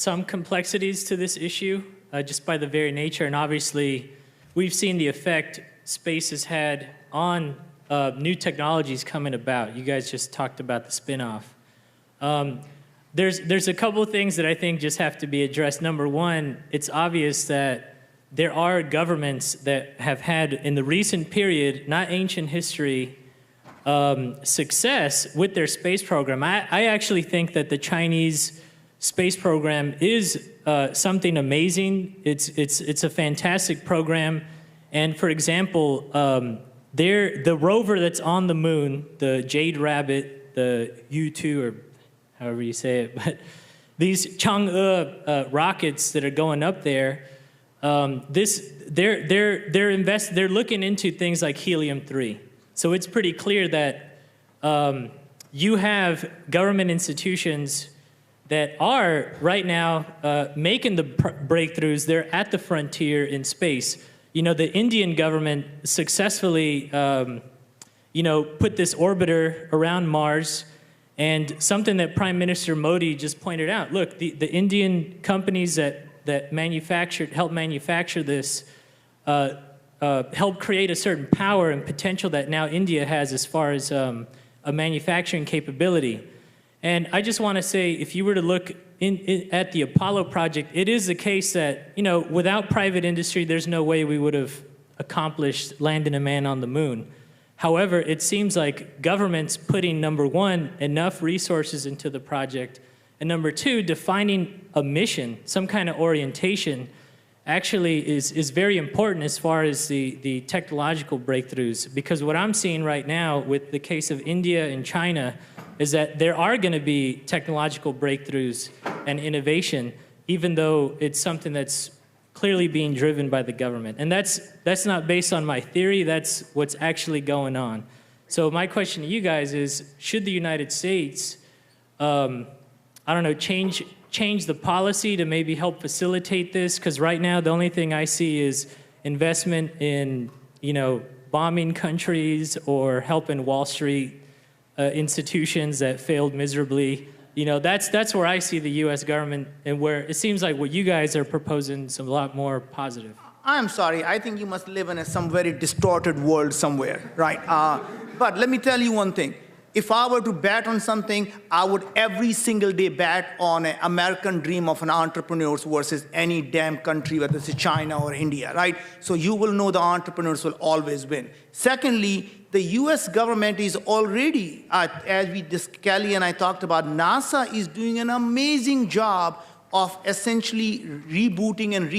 some complexities to this issue, just by the very nature, and obviously we've seen the effect space has had on new technologies coming about. You guys just talked about the spin-off. There's a couple of things that I think just have to be addressed. Number one, it's obvious that there are governments that have had, in the recent period, not ancient history, success with their space program. I actually think that the Chinese space program is something amazing. It's a fantastic program. And for example, the rover that's on the moon, the Jade Rabbit, the U2, or however you say it, but these Chang'e rockets that are going up there, they're looking into things like helium-3. So it's pretty clear that you have government institutions that are right now making the breakthroughs. They're at the frontier in space. You know, the Indian government successfully, put this orbiter around Mars. And something that Prime Minister Modi just pointed out, look, the Indian companies that helped manufacture this helped create a certain power and potential that now India has as far as a manufacturing capability. And I just want to say, if you were to look at the Apollo project, it is the case that, without private industry, there's no way we would have accomplished landing a man on the moon. However, it seems like governments putting, number one, enough resources into the project, and number two, defining a mission, some kind of orientation, actually is very important as far as the technological breakthroughs. Because what I'm seeing right now with the case of India and China is that there are going to be technological breakthroughs and innovation, even though it's something that's clearly being driven by the government. And that's not based on my theory, that's what's actually going on. So my question to you guys is, should the United States, change the policy to maybe help facilitate this? Because right now the only thing I see is investment in, bombing countries or helping Wall Street institutions that failed miserably. That's where I see the U.S. government, and where it seems like what you guys are proposing is a lot more positive. I'm sorry, I think you must live in some very distorted world somewhere, right? But let me tell you one thing. If I were to bet on something, I would every single day bet on an American dream of an entrepreneur versus any damn country, whether it's China or India, right? So you will know the entrepreneurs will always win. Secondly, the US government is already, as Kelly and I talked about, NASA is doing an amazing job of essentially rebooting and